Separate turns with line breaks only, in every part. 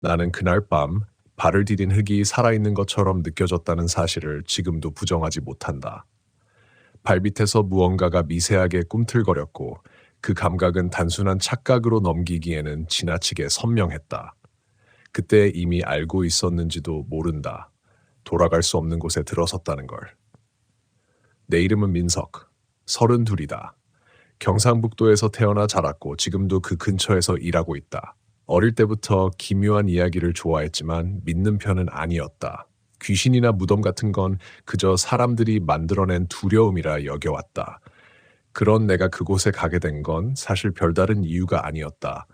나는 그날 밤 발을 디딘 흙이 살아있는 것처럼 느껴졌다는 사실을 지금도 부정하지 못한다. 발밑에서 무언가가 미세하게 꿈틀거렸고 그 감각은 단순한 착각으로 넘기기에는 지나치게 선명했다. 그때 이미 알고 있었는지도 모른다. 돌아갈 수 없는 곳에 들어섰다는 걸. 내 이름은 민석. 32이다. 경상북도에서 태어나 자랐고 지금도 그 근처에서 일하고 있다. 어릴 때부터 기묘한 이야기를 좋아했지만 믿는 편은 아니었다. 귀신이나 무덤 같은 건 그저 사람들이 만들어낸 두려움이라 여겨왔다. 그런 내가 그곳에 가게 된 건 사실 별다른 이유가 아니었다.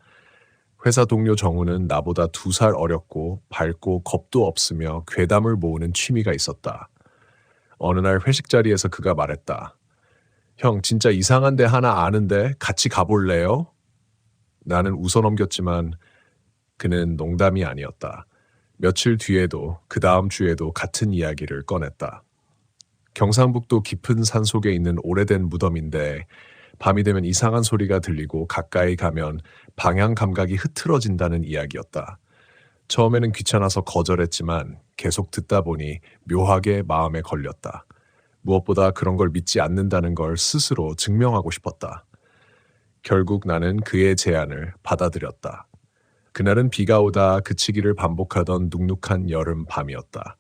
회사 동료 정우는 나보다 2살 어렸고 밝고 겁도 없으며 괴담을 모으는 취미가 있었다. 어느 날 회식 자리에서 그가 말했다. 형, 진짜 이상한 데 하나 아는데 같이 가볼래요? 나는 웃어넘겼지만 그는 농담이 아니었다. 며칠 뒤에도 그 다음 주에도 같은 이야기를 꺼냈다. 경상북도 깊은 산속에 있는 오래된 무덤인데 밤이 되면 이상한 소리가 들리고 가까이 가면 방향 감각이 흐트러진다는 이야기였다. 처음에는 귀찮아서 거절했지만 계속 듣다 보니 묘하게 마음에 걸렸다. 무엇보다 그런 걸 믿지 않는다는 걸 스스로 증명하고 싶었다. 결국 나는 그의 제안을 받아들였다. 그날은 비가 오다 그치기를 반복하던 눅눅한 여름 밤이었다.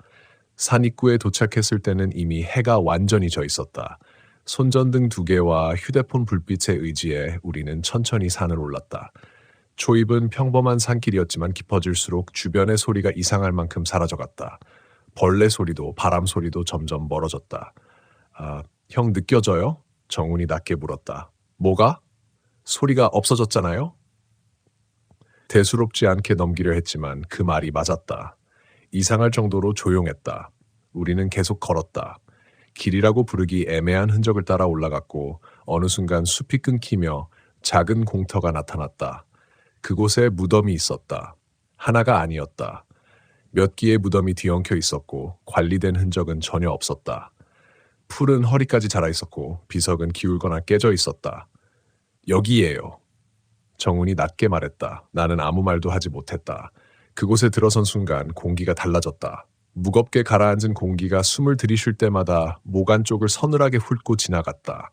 산 입구에 도착했을 때는 이미 해가 완전히 져 있었다. 손전등 2개와 휴대폰 불빛에 의지해 우리는 천천히 산을 올랐다. 초입은 평범한 산길이었지만 깊어질수록 주변의 소리가 이상할 만큼 사라져갔다. 벌레 소리도 바람 소리도 점점 멀어졌다. 아, 형 느껴져요? 정훈이 낮게 물었다. 뭐가? 소리가 없어졌잖아요? 대수롭지 않게 넘기려 했지만 그 말이 맞았다. 이상할 정도로 조용했다. 우리는 계속 걸었다. 길이라고 부르기 애매한 흔적을 따라 올라갔고 어느 순간 숲이 끊기며 작은 공터가 나타났다. 그곳에 무덤이 있었다. 하나가 아니었다. 몇 개의 무덤이 뒤엉켜 있었고 관리된 흔적은 전혀 없었다. 풀은 허리까지 자라 있었고 비석은 기울거나 깨져 있었다. 여기에요. 정훈이 낮게 말했다. 나는 아무 말도 하지 못했다. 그곳에 들어선 순간 공기가 달라졌다. 무겁게 가라앉은 공기가 숨을 들이쉴 때마다 목 안쪽을 서늘하게 훑고 지나갔다.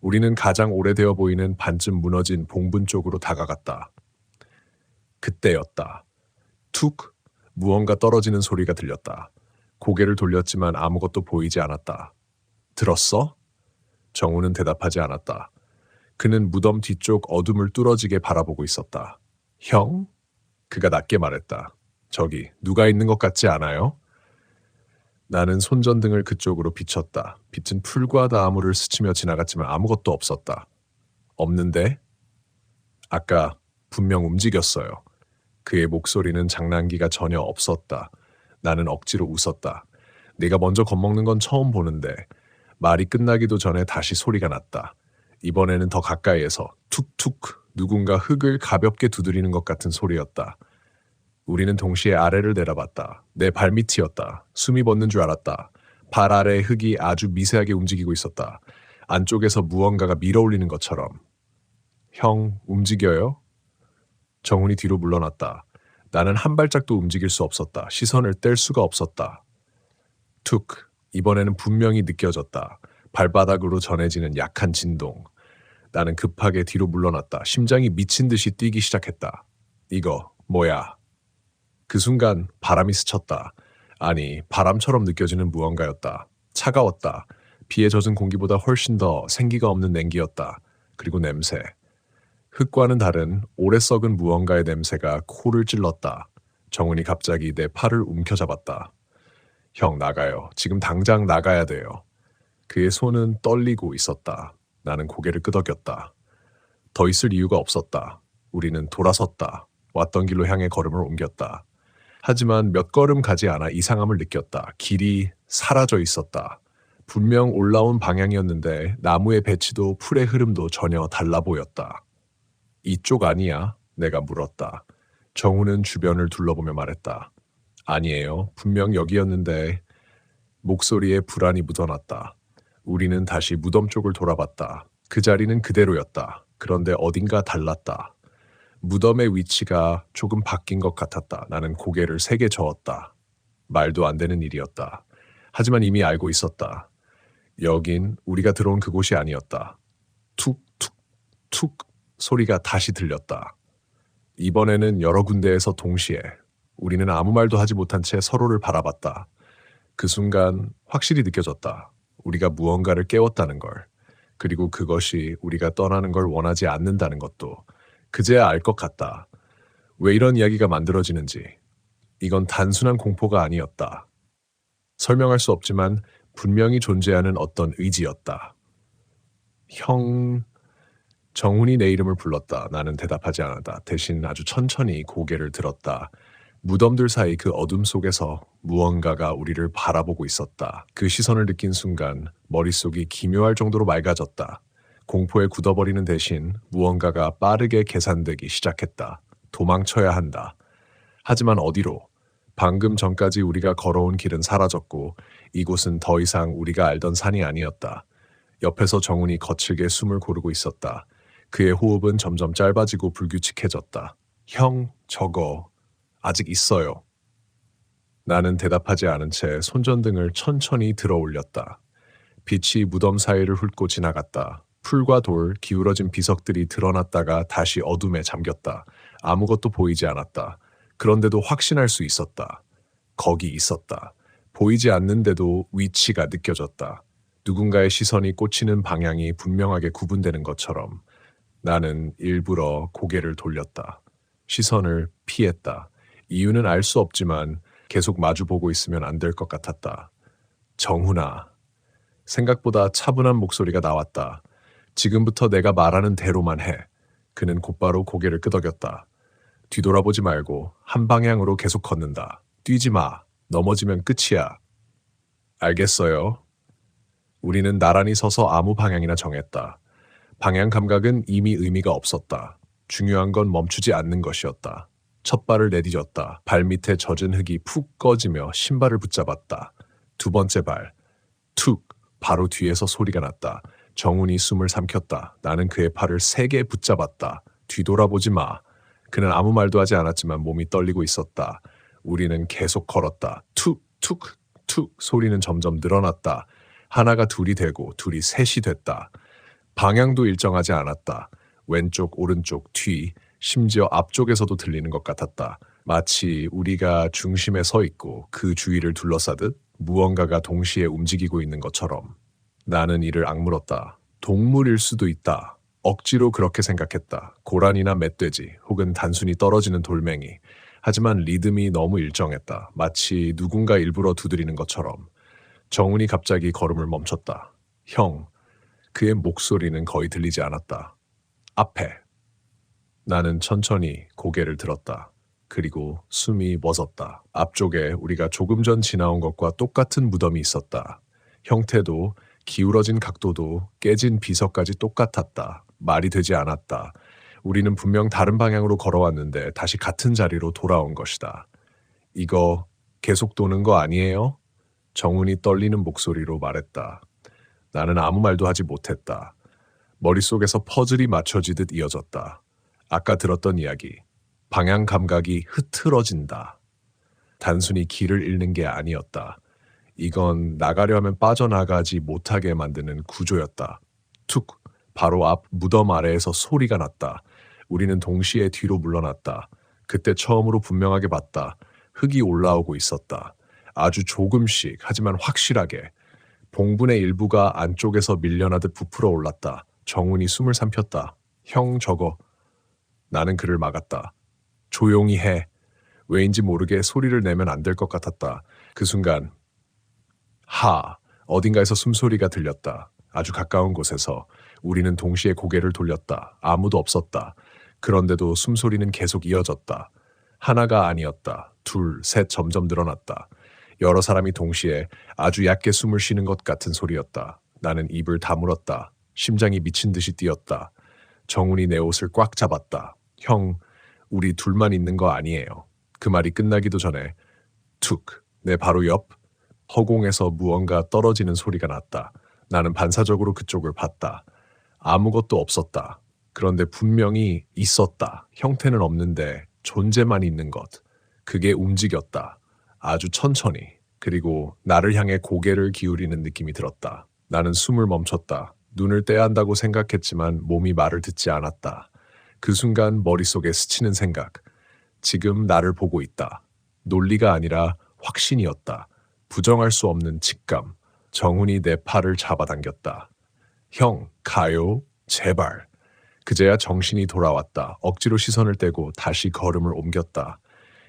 우리는 가장 오래되어 보이는 반쯤 무너진 봉분 쪽으로 다가갔다. 그때였다. 툭! 무언가 떨어지는 소리가 들렸다. 고개를 돌렸지만 아무것도 보이지 않았다. 들었어? 정우는 대답하지 않았다. 그는 무덤 뒤쪽 어둠을 뚫어지게 바라보고 있었다. 형? 그가 낮게 말했다. 저기 누가 있는 것 같지 않아요? 나는 손전등을 그쪽으로 비췄다. 빛은 풀과 나무를 스치며 지나갔지만 아무것도 없었다. 없는데? 아까 분명 움직였어요. 그의 목소리는 장난기가 전혀 없었다. 나는 억지로 웃었다. 네가 먼저 겁먹는 건 처음 보는데 말이 끝나기도 전에 다시 소리가 났다. 이번에는 더 가까이에서 툭툭 누군가 흙을 가볍게 두드리는 것 같은 소리였다. 우리는 동시에 아래를 내려봤다. 내 발밑이었다. 숨이 멎는 줄 알았다. 발 아래의 흙이 아주 미세하게 움직이고 있었다. 안쪽에서 무언가가 밀어올리는 것처럼. 형, 움직여요? 정훈이 뒤로 물러났다. 나는 한 발짝도 움직일 수 없었다. 시선을 뗄 수가 없었다. 툭, 이번에는 분명히 느껴졌다. 발바닥으로 전해지는 약한 진동. 나는 급하게 뒤로 물러났다. 심장이 미친 듯이 뛰기 시작했다. 이거 뭐야? 그 순간 바람이 스쳤다. 아니, 바람처럼 느껴지는 무언가였다. 차가웠다. 비에 젖은 공기보다 훨씬 더 생기가 없는 냉기였다. 그리고 냄새. 흙과는 다른 오래 썩은 무언가의 냄새가 코를 찔렀다. 정훈이 갑자기 내 팔을 움켜잡았다. 형, 나가요. 지금 당장 나가야 돼요. 그의 손은 떨리고 있었다. 나는 고개를 끄덕였다. 더 있을 이유가 없었다. 우리는 돌아섰다. 왔던 길로 향해 걸음을 옮겼다. 하지만 몇 걸음 가지 않아 이상함을 느꼈다. 길이 사라져 있었다. 분명 올라온 방향이었는데 나무의 배치도 풀의 흐름도 전혀 달라 보였다. 이쪽 아니야? 내가 물었다. 정우는 주변을 둘러보며 말했다. 아니에요. 분명 여기였는데. 목소리에 불안이 묻어났다. 우리는 다시 무덤 쪽을 돌아봤다. 그 자리는 그대로였다. 그런데 어딘가 달랐다. 무덤의 위치가 조금 바뀐 것 같았다. 나는 고개를 세게 저었다. 말도 안 되는 일이었다. 하지만 이미 알고 있었다. 여긴 우리가 들어온 그곳이 아니었다. 툭, 툭, 툭 소리가 다시 들렸다. 이번에는 여러 군데에서 동시에 우리는 아무 말도 하지 못한 채 서로를 바라봤다. 그 순간 확실히 느껴졌다. 우리가 무언가를 깨웠다는 걸. 그리고 그것이 우리가 떠나는 걸 원하지 않는다는 것도 그제야 알 것 같다. 왜 이런 이야기가 만들어지는지. 이건 단순한 공포가 아니었다. 설명할 수 없지만 분명히 존재하는 어떤 의지였다. 형... 정훈이 내 이름을 불렀다. 나는 대답하지 않았다. 대신 아주 천천히 고개를 들었다. 무덤들 사이 그 어둠 속에서 무언가가 우리를 바라보고 있었다. 그 시선을 느낀 순간 머릿속이 기묘할 정도로 맑아졌다. 공포에 굳어버리는 대신 무언가가 빠르게 계산되기 시작했다. 도망쳐야 한다. 하지만 어디로? 방금 전까지 우리가 걸어온 길은 사라졌고 이곳은 더 이상 우리가 알던 산이 아니었다. 옆에서 정훈이 거칠게 숨을 고르고 있었다. 그의 호흡은 점점 짧아지고 불규칙해졌다. 형, 저거 아직 있어요. 나는 대답하지 않은 채 손전등을 천천히 들어 올렸다. 빛이 무덤 사이를 훑고 지나갔다. 풀과 돌, 기울어진 비석들이 드러났다가 다시 어둠에 잠겼다. 아무것도 보이지 않았다. 그런데도 확신할 수 있었다. 거기 있었다. 보이지 않는데도 위치가 느껴졌다. 누군가의 시선이 꽂히는 방향이 분명하게 구분되는 것처럼 나는 일부러 고개를 돌렸다. 시선을 피했다. 이유는 알 수 없지만 계속 마주보고 있으면 안 될 것 같았다. 정훈아. 생각보다 차분한 목소리가 나왔다. 지금부터 내가 말하는 대로만 해. 그는 곧바로 고개를 끄덕였다. 뒤돌아보지 말고 한 방향으로 계속 걷는다. 뛰지 마. 넘어지면 끝이야. 알겠어요. 우리는 나란히 서서 아무 방향이나 정했다. 방향 감각은 이미 의미가 없었다. 중요한 건 멈추지 않는 것이었다. 첫 발을 내디뎠다. 발밑에 젖은 흙이 푹 꺼지며 신발을 붙잡았다. 두 번째 발. 툭! 바로 뒤에서 소리가 났다. 정훈이 숨을 삼켰다. 나는 그의 팔을 세게 붙잡았다. 뒤돌아보지 마. 그는 아무 말도 하지 않았지만 몸이 떨리고 있었다. 우리는 계속 걸었다. 툭! 툭! 툭! 소리는 점점 늘어났다. 하나가 둘이 되고 둘이 셋이 됐다. 방향도 일정하지 않았다. 왼쪽, 오른쪽, 뒤, 심지어 앞쪽에서도 들리는 것 같았다. 마치 우리가 중심에 서 있고 그 주위를 둘러싸듯 무언가가 동시에 움직이고 있는 것처럼. 나는 이를 악물었다. 동물일 수도 있다. 억지로 그렇게 생각했다. 고라니나 멧돼지 혹은 단순히 떨어지는 돌멩이. 하지만 리듬이 너무 일정했다. 마치 누군가 일부러 두드리는 것처럼. 정훈이 갑자기 걸음을 멈췄다. 형. 그의 목소리는 거의 들리지 않았다. 앞에. 나는 천천히 고개를 들었다. 그리고 숨이 멎었다. 앞쪽에 우리가 조금 전 지나온 것과 똑같은 무덤이 있었다. 형태도 기울어진 각도도 깨진 비석까지 똑같았다. 말이 되지 않았다. 우리는 분명 다른 방향으로 걸어왔는데 다시 같은 자리로 돌아온 것이다. 이거 계속 도는 거 아니에요? 정훈이 떨리는 목소리로 말했다. 나는 아무 말도 하지 못했다. 머릿속에서 퍼즐이 맞춰지듯 이어졌다. 아까 들었던 이야기. 방향 감각이 흐트러진다. 단순히 길을 잃는 게 아니었다. 이건 나가려면 빠져나가지 못하게 만드는 구조였다. 툭! 바로 앞 무덤 아래에서 소리가 났다. 우리는 동시에 뒤로 물러났다. 그때 처음으로 분명하게 봤다. 흙이 올라오고 있었다. 아주 조금씩 하지만 확실하게. 봉분의 일부가 안쪽에서 밀려나듯 부풀어 올랐다. 정훈이 숨을 삼켰다. 형 저거. 나는 그를 막았다. 조용히 해. 왜인지 모르게 소리를 내면 안 될 것 같았다. 그 순간 어딘가에서 숨소리가 들렸다. 아주 가까운 곳에서. 우리는 동시에 고개를 돌렸다. 아무도 없었다. 그런데도 숨소리는 계속 이어졌다. 하나가 아니었다. 둘, 셋 점점 늘어났다. 여러 사람이 동시에 아주 얕게 숨을 쉬는 것 같은 소리였다. 나는 입을 다물었다. 심장이 미친 듯이 뛰었다. 정훈이 내 옷을 꽉 잡았다. 형, 우리 둘만 있는 거 아니에요. 그 말이 끝나기도 전에 툭, 내 바로 옆 허공에서 무언가 떨어지는 소리가 났다. 나는 반사적으로 그쪽을 봤다. 아무것도 없었다. 그런데 분명히 있었다. 형태는 없는데 존재만 있는 것. 그게 움직였다. 아주 천천히. 그리고 나를 향해 고개를 기울이는 느낌이 들었다. 나는 숨을 멈췄다. 눈을 떼야 한다고 생각했지만 몸이 말을 듣지 않았다. 그 순간 머릿속에 스치는 생각. 지금 나를 보고 있다. 논리가 아니라 확신이었다. 부정할 수 없는 직감. 정훈이 내 팔을 잡아당겼다. 형, 가요? 제발. 그제야 정신이 돌아왔다. 억지로 시선을 떼고 다시 걸음을 옮겼다.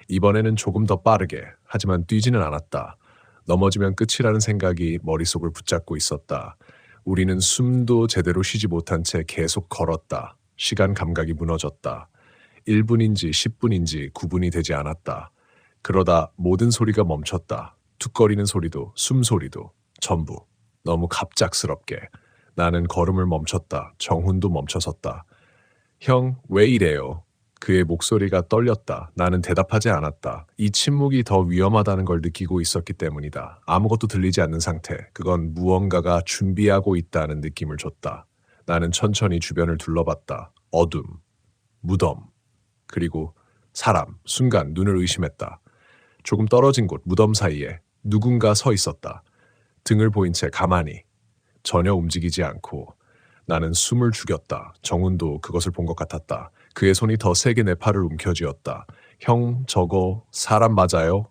이번에는 조금 더 빠르게, 하지만 뛰지는 않았다. 넘어지면 끝이라는 생각이 머릿속을 붙잡고 있었다. 우리는 숨도 제대로 쉬지 못한 채 계속 걸었다. 시간 감각이 무너졌다. 1분인지 10분인지 9분이 되지 않았다. 그러다 모든 소리가 멈췄다. 툭거리는 소리도 숨소리도 전부. 너무 갑작스럽게. 나는 걸음을 멈췄다. 정훈도 멈춰섰다. 형, 왜 이래요? 그의 목소리가 떨렸다. 나는 대답하지 않았다. 이 침묵이 더 위험하다는 걸 느끼고 있었기 때문이다. 아무것도 들리지 않는 상태. 그건 무언가가 준비하고 있다는 느낌을 줬다. 나는 천천히 주변을 둘러봤다. 어둠, 무덤, 그리고 사람. 순간 눈을 의심했다. 조금 떨어진 곳 무덤 사이에 누군가 서 있었다. 등을 보인 채 가만히. 전혀 움직이지 않고. 나는 숨을 죽였다. 정훈도 그것을 본 것 같았다. 그의 손이 더 세게 내 팔을 움켜쥐었다. 형, 저거 사람 맞아요?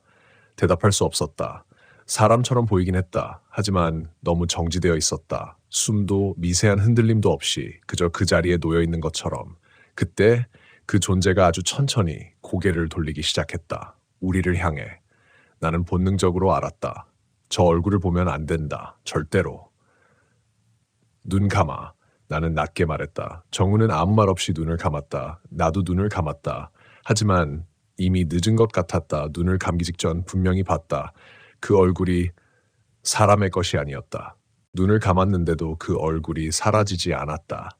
대답할 수 없었다. 사람처럼 보이긴 했다. 하지만 너무 정지되어 있었다. 숨도 미세한 흔들림도 없이 그저 그 자리에 놓여 있는 것처럼. 그때 그 존재가 아주 천천히 고개를 돌리기 시작했다. 우리를 향해. 나는 본능적으로 알았다. 저 얼굴을 보면 안 된다. 절대로. 눈 감아. 나는 낮게 말했다. 정우는 아무 말 없이 눈을 감았다. 나도 눈을 감았다. 하지만 이미 늦은 것 같았다. 눈을 감기 직전 분명히 봤다. 그 얼굴이 사람의 것이 아니었다. 눈을 감았는데도 그 얼굴이 사라지지 않았다.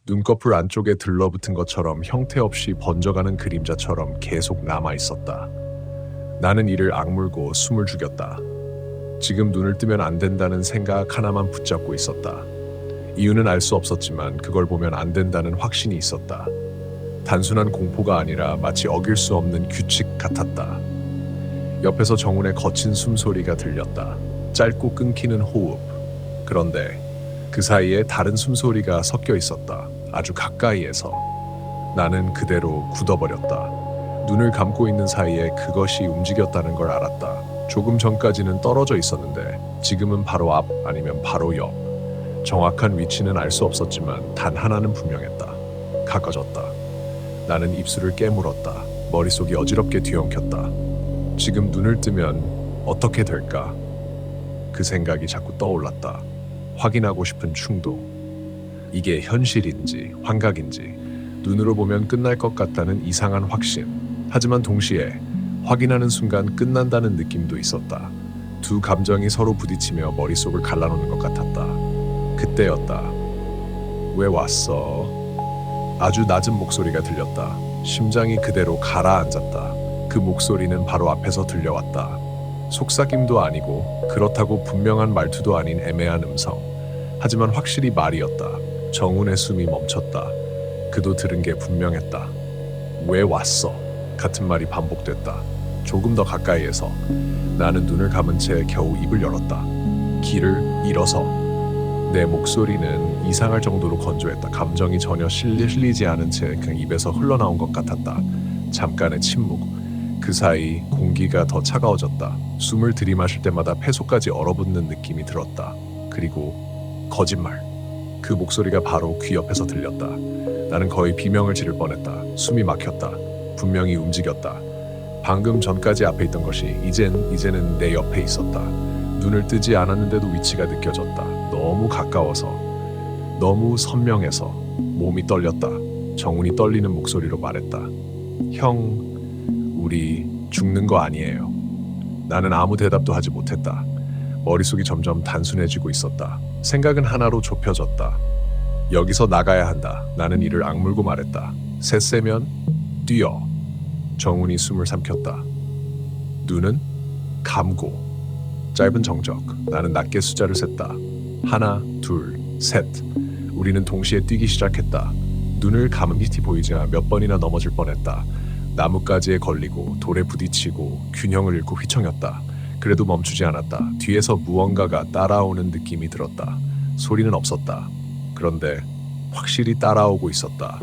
눈꺼풀 안쪽에 들러붙은 것처럼 형태 없이 번져가는 그림자처럼 계속 남아있었다. 나는 이를 악물고 숨을 죽였다. 지금 눈을 뜨면 안 된다는 생각 하나만 붙잡고 있었다. 이유는 알 수 없었지만 그걸 보면 안 된다는 확신이 있었다. 단순한 공포가 아니라 마치 어길 수 없는 규칙 같았다. 옆에서 정훈의 거친 숨소리가 들렸다. 짧고 끊기는 호흡. 그런데 그 사이에 다른 숨소리가 섞여 있었다. 아주 가까이에서. 나는 그대로 굳어버렸다. 눈을 감고 있는 사이에 그것이 움직였다는 걸 알았다. 조금 전까지는 떨어져 있었는데 지금은 바로 앞 아니면 바로 옆. 정확한 위치는 알 수 없었지만 단 하나는 분명했다. 가까워졌다. 나는 입술을 깨물었다. 머릿속이 어지럽게 뒤엉켰다. 지금 눈을 뜨면 어떻게 될까? 그 생각이 자꾸 떠올랐다. 확인하고 싶은 충동. 이게 현실인지 환각인지 눈으로 보면 끝날 것 같다는 이상한 확신. 하지만 동시에 확인하는 순간 끝난다는 느낌도 있었다. 두 감정이 서로 부딪히며 머릿속을 갈라놓는 것 같았다. 그때였다. 왜 왔어? 아주 낮은 목소리가 들렸다. 심장이 그대로 가라앉았다. 그 목소리는 바로 앞에서 들려왔다. 속삭임도 아니고 그렇다고 분명한 말투도 아닌 애매한 음성. 하지만 확실히 말이었다. 정훈의 숨이 멈췄다. 그도 들은 게 분명했다. 왜 왔어? 같은 말이 반복됐다. 조금 더 가까이에서. 나는 눈을 감은 채 겨우 입을 열었다. 길을 잃어서. 내 목소리는 이상할 정도로 건조했다. 감정이 전혀 실리지 않은 채 그냥 입에서 흘러나온 것 같았다. 잠깐의 침묵. 그 사이 공기가 더 차가워졌다. 숨을 들이마실 때마다 폐속까지 얼어붙는 느낌이 들었다. 그리고 거짓말. 그 목소리가 바로 귀 옆에서 들렸다. 나는 거의 비명을 지를 뻔했다. 숨이 막혔다. 분명히 움직였다. 방금 전까지 앞에 있던 것이 이제는 내 옆에 있었다. 눈을 뜨지 않았는데도 위치가 느껴졌다. 너무 가까워서, 너무 선명해서 몸이 떨렸다. 정훈이 떨리는 목소리로 말했다. 형, 우리 죽는 거 아니에요. 나는 아무 대답도 하지 못했다. 머릿속이 점점 단순해지고 있었다. 생각은 하나로 좁혀졌다. 여기서 나가야 한다. 나는 이를 악물고 말했다. 셋 세면 뛰어. 정훈이 숨을 삼켰다. 눈은 감고. 짧은 정적. 나는 낮게 숫자를 셌다. 하나, 둘, 셋. 우리는 동시에 뛰기 시작했다. 눈을 감은 밑이 보이자 몇 번이나 넘어질 뻔했다. 나뭇가지에 걸리고 돌에 부딪히고 균형을 잃고 휘청였다. 그래도 멈추지 않았다. 뒤에서 무언가가 따라오는 느낌이 들었다. 소리는 없었다. 그런데 확실히 따라오고 있었다.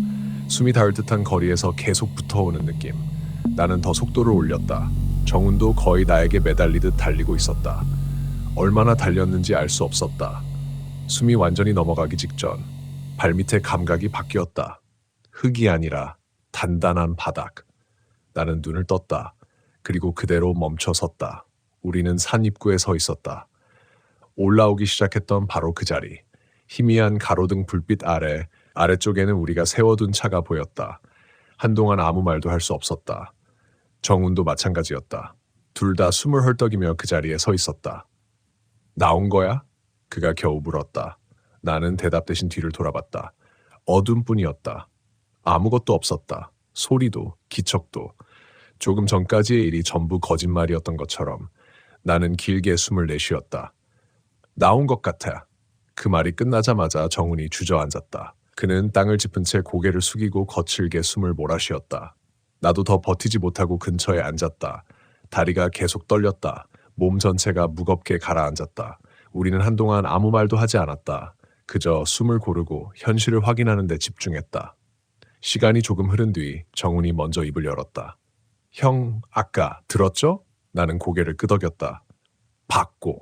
숨이 닿을 듯한 거리에서 계속 붙어오는 느낌. 나는 더 속도를 올렸다. 정훈도 거의 나에게 매달리듯 달리고 있었다. 얼마나 달렸는지 알 수 없었다. 숨이 완전히 넘어가기 직전 발밑의 감각이 바뀌었다. 흙이 아니라 단단한 바닥. 나는 눈을 떴다. 그리고 그대로 멈춰 섰다. 우리는 산 입구에 서 있었다. 올라오기 시작했던 바로 그 자리. 희미한 가로등 불빛 아래쪽에는 우리가 세워둔 차가 보였다. 한동안 아무 말도 할 수 없었다. 정훈도 마찬가지였다. 둘 다 숨을 헐떡이며 그 자리에 서 있었다. 나온 거야? 그가 겨우 물었다. 나는 대답 대신 뒤를 돌아봤다. 어둠뿐이었다. 아무것도 없었다. 소리도, 기척도. 조금 전까지의 일이 전부 거짓말이었던 것처럼 나는 길게 숨을 내쉬었다. 나온 것 같아. 그 말이 끝나자마자 정훈이 주저앉았다. 그는 땅을 짚은 채 고개를 숙이고 거칠게 숨을 몰아쉬었다. 나도 더 버티지 못하고 근처에 앉았다. 다리가 계속 떨렸다. 몸 전체가 무겁게 가라앉았다. 우리는 한동안 아무 말도 하지 않았다. 그저 숨을 고르고 현실을 확인하는 데 집중했다. 시간이 조금 흐른 뒤 정훈이 먼저 입을 열었다. 형, 아까 들었죠? 나는 고개를 끄덕였다. 봤고.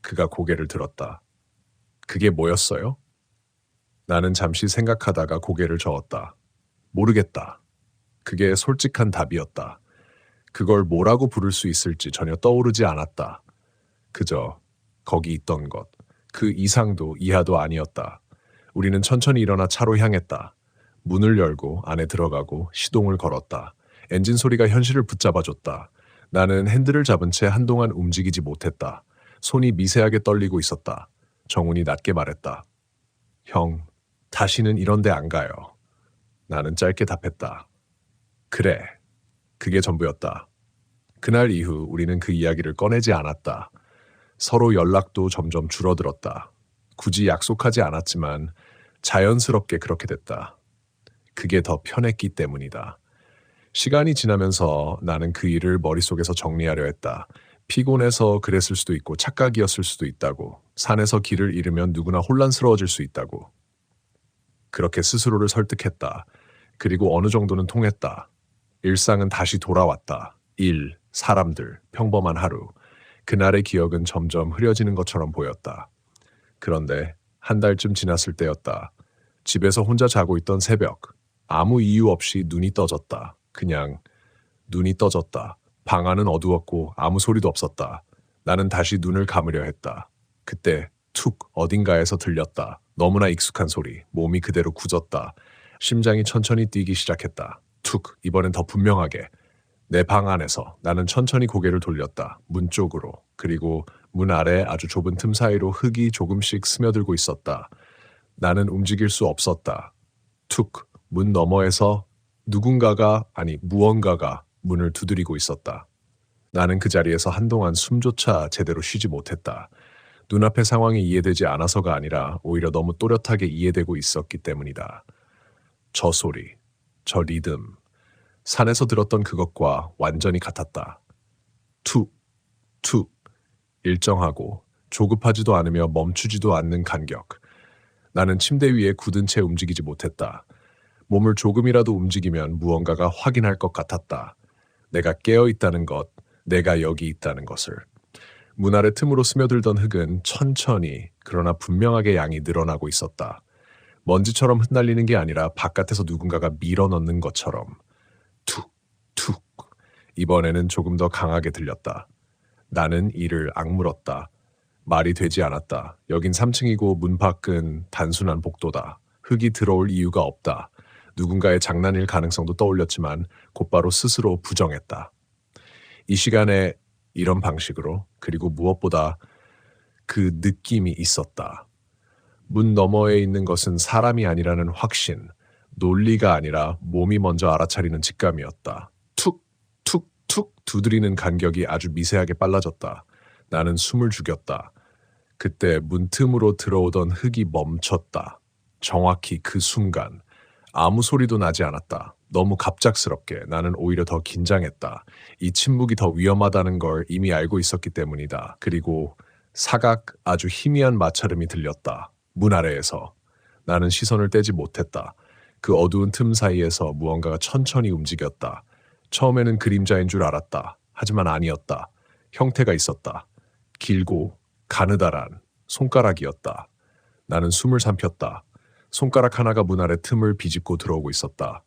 그가 고개를 들었다. 그게 뭐였어요? 나는 잠시 생각하다가 고개를 저었다. 모르겠다. 그게 솔직한 답이었다. 그걸 뭐라고 부를 수 있을지 전혀 떠오르지 않았다. 그저 거기 있던 것, 그 이상도 이하도 아니었다. 우리는 천천히 일어나 차로 향했다. 문을 열고 안에 들어가고 시동을 걸었다. 엔진 소리가 현실을 붙잡아줬다. 나는 핸들을 잡은 채 한동안 움직이지 못했다. 손이 미세하게 떨리고 있었다. 정훈이 낮게 말했다. 형, 다시는 이런 데 안 가요. 나는 짧게 답했다. 그래. 그게 전부였다. 그날 이후 우리는 그 이야기를 꺼내지 않았다. 서로 연락도 점점 줄어들었다. 굳이 약속하지 않았지만 자연스럽게 그렇게 됐다. 그게 더 편했기 때문이다. 시간이 지나면서 나는 그 일을 머릿속에서 정리하려 했다. 피곤해서 그랬을 수도 있고 착각이었을 수도 있다고. 산에서 길을 잃으면 누구나 혼란스러워질 수 있다고. 그렇게 스스로를 설득했다. 그리고 어느 정도는 통했다. 일상은 다시 돌아왔다. 일, 사람들, 평범한 하루. 그날의 기억은 점점 흐려지는 것처럼 보였다. 그런데 한 달쯤 지났을 때였다. 집에서 혼자 자고 있던 새벽. 아무 이유 없이 눈이 떠졌다. 그냥 눈이 떠졌다. 방 안은 어두웠고 아무 소리도 없었다. 나는 다시 눈을 감으려 했다. 그때 툭 어딘가에서 들렸다. 너무나 익숙한 소리. 몸이 그대로 굳었다. 심장이 천천히 뛰기 시작했다. 툭, 이번엔 더 분명하게. 내 방 안에서. 나는 천천히 고개를 돌렸다. 문 쪽으로. 그리고 문 아래 아주 좁은 틈 사이로 흙이 조금씩 스며들고 있었다. 나는 움직일 수 없었다. 툭, 문 너머에서 무언가가 문을 두드리고 있었다. 나는 그 자리에서 한동안 숨조차 제대로 쉬지 못했다. 눈앞의 상황이 이해되지 않아서가 아니라 오히려 너무 또렷하게 이해되고 있었기 때문이다. 저 소리, 저 리듬, 산에서 들었던 그것과 완전히 같았다. 툭, 툭, 일정하고 조급하지도 않으며 멈추지도 않는 간격. 나는 침대 위에 굳은 채 움직이지 못했다. 몸을 조금이라도 움직이면 무언가가 확인할 것 같았다. 내가 깨어 있다는 것, 내가 여기 있다는 것을. 문 아래 틈으로 스며들던 흙은 천천히 그러나 분명하게 양이 늘어나고 있었다. 먼지처럼 흩날리는 게 아니라 바깥에서 누군가가 밀어넣는 것처럼. 툭, 툭. 이번에는 조금 더 강하게 들렸다. 나는 이를 악물었다. 말이 되지 않았다. 여긴 3층이고 문 밖은 단순한 복도다. 흙이 들어올 이유가 없다. 누군가의 장난일 가능성도 떠올렸지만 곧바로 스스로 부정했다. 이 시간에 이런 방식으로, 그리고 무엇보다 그 느낌이 있었다. 문 너머에 있는 것은 사람이 아니라는 확신, 논리가 아니라 몸이 먼저 알아차리는 직감이었다. 툭, 툭, 툭 두드리는 간격이 아주 미세하게 빨라졌다. 나는 숨을 죽였다. 그때 문틈으로 들어오던 흙이 멈췄다. 정확히 그 순간. 아무 소리도 나지 않았다. 너무 갑작스럽게 나는 오히려 더 긴장했다. 이 침묵이 더 위험하다는 걸 이미 알고 있었기 때문이다. 그리고 사각 아주 희미한 마찰음이 들렸다. 문 아래에서. 나는 시선을 떼지 못했다. 그 어두운 틈 사이에서 무언가가 천천히 움직였다. 처음에는 그림자인 줄 알았다. 하지만 아니었다. 형태가 있었다. 길고 가느다란 손가락이었다. 나는 숨을 삼켰다. 손가락 하나가 문 아래 틈을 비집고 들어오고 있었다.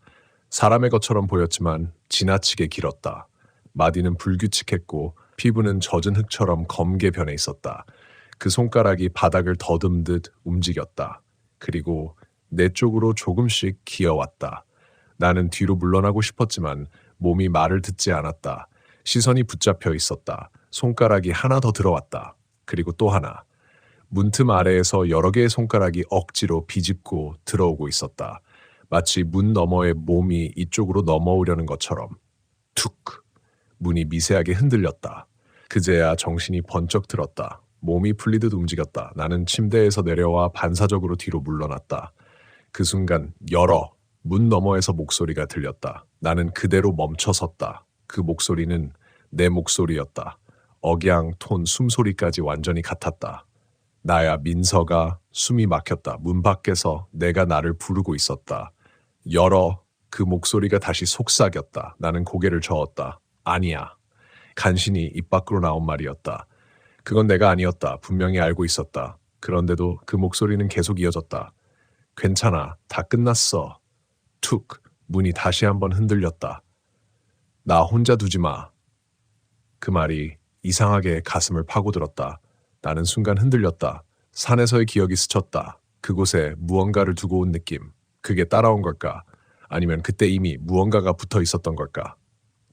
사람의 것처럼 보였지만 지나치게 길었다. 마디는 불규칙했고 피부는 젖은 흙처럼 검게 변해 있었다. 그 손가락이 바닥을 더듬듯 움직였다. 그리고 내 쪽으로 조금씩 기어왔다. 나는 뒤로 물러나고 싶었지만 몸이 말을 듣지 않았다. 시선이 붙잡혀 있었다. 손가락이 하나 더 들어왔다. 그리고 또 하나. 문틈 아래에서 여러 개의 손가락이 억지로 비집고 들어오고 있었다. 마치 문 너머의 몸이 이쪽으로 넘어오려는 것처럼. 툭! 문이 미세하게 흔들렸다. 그제야 정신이 번쩍 들었다. 몸이 풀리듯 움직였다. 나는 침대에서 내려와 반사적으로 뒤로 물러났다. 그 순간 열어! 문 너머에서 목소리가 들렸다. 나는 그대로 멈춰섰다. 그 목소리는 내 목소리였다. 억양, 톤, 숨소리까지 완전히 같았다. 나야 민서가. 숨이 막혔다. 문 밖에서 내가 나를 부르고 있었다. 열어. 그 목소리가 다시 속삭였다. 나는 고개를 저었다. 아니야. 간신히 입 밖으로 나온 말이었다. 그건 내가 아니었다. 분명히 알고 있었다. 그런데도 그 목소리는 계속 이어졌다. 괜찮아. 다 끝났어. 툭. 문이 다시 한번 흔들렸다. 나 혼자 두지 마. 그 말이 이상하게 가슴을 파고들었다. 나는 순간 흔들렸다. 산에서의 기억이 스쳤다. 그곳에 무언가를 두고 온 느낌. 그게 따라온 걸까? 아니면 그때 이미 무언가가 붙어 있었던 걸까?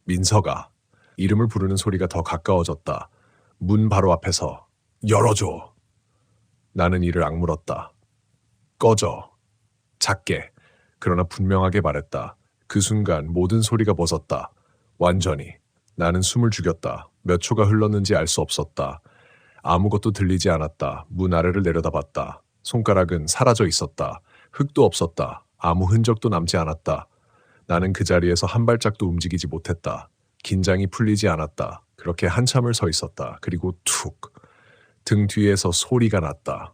민서가. 이름을 부르는 소리가 더 가까워졌다. 문 바로 앞에서. 열어줘. 나는 이를 악물었다. 꺼져. 작게. 그러나 분명하게 말했다. 그 순간 모든 소리가 멎었다. 완전히. 나는 숨을 죽였다. 몇 초가 흘렀는지 알 수 없었다. 아무것도 들리지 않았다. 문 아래를 내려다봤다. 손가락은 사라져 있었다. 흙도 없었다. 아무 흔적도 남지 않았다. 나는 그 자리에서 한 발짝도 움직이지 못했다. 긴장이 풀리지 않았다. 그렇게 한참을 서 있었다. 그리고 툭! 등 뒤에서 소리가 났다.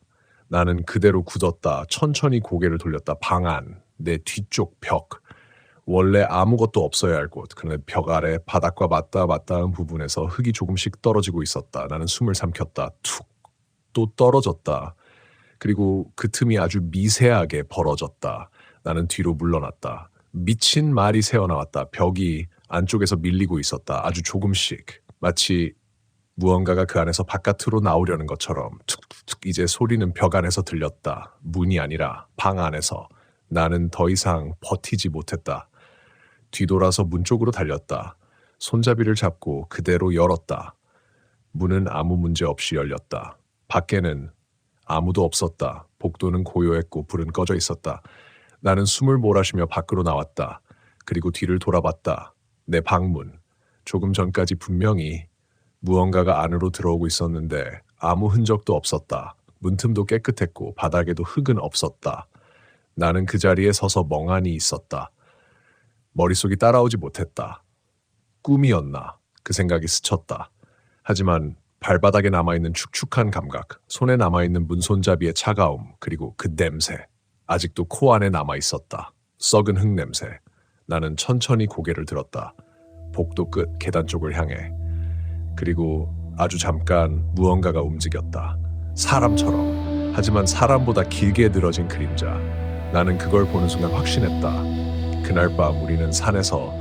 나는 그대로 굳었다. 천천히 고개를 돌렸다. 방 안, 내 뒤쪽 벽. 원래 아무것도 없어야 할 곳. 그런데 벽 아래 바닥과 맞닿은 부분에서 흙이 조금씩 떨어지고 있었다. 나는 숨을 삼켰다. 툭! 또 떨어졌다. 그리고 그 틈이 아주 미세하게 벌어졌다. 나는 뒤로 물러났다. 미친 말이 새어나왔다. 벽이 안쪽에서 밀리고 있었다. 아주 조금씩. 마치 무언가가 그 안에서 바깥으로 나오려는 것처럼. 툭툭툭. 이제 소리는 벽 안에서 들렸다. 문이 아니라 방 안에서. 나는 더 이상 버티지 못했다. 뒤돌아서 문 쪽으로 달렸다. 손잡이를 잡고 그대로 열었다. 문은 아무 문제 없이 열렸다. 밖에는 아무도 없었다. 복도는 고요했고 불은 꺼져 있었다. 나는 숨을 몰아쉬며 밖으로 나왔다. 그리고 뒤를 돌아봤다. 내 방문. 조금 전까지 분명히 무언가가 안으로 들어오고 있었는데 아무 흔적도 없었다. 문틈도 깨끗했고 바닥에도 흙은 없었다. 나는 그 자리에 서서 멍하니 있었다. 머릿속이 따라오지 못했다. 꿈이었나? 그 생각이 스쳤다. 하지만 발바닥에 남아있는 축축한 감각, 손에 남아있는 문손잡이의 차가움, 그리고 그 냄새. 아직도 코 안에 남아있었다. 썩은 흙 냄새. 나는 천천히 고개를 들었다. 복도 끝 계단 쪽을 향해. 그리고 아주 잠깐 무언가가 움직였다. 사람처럼. 하지만 사람보다 길게 늘어진 그림자. 나는 그걸 보는 순간 확신했다. 그날 밤 우리는 산에서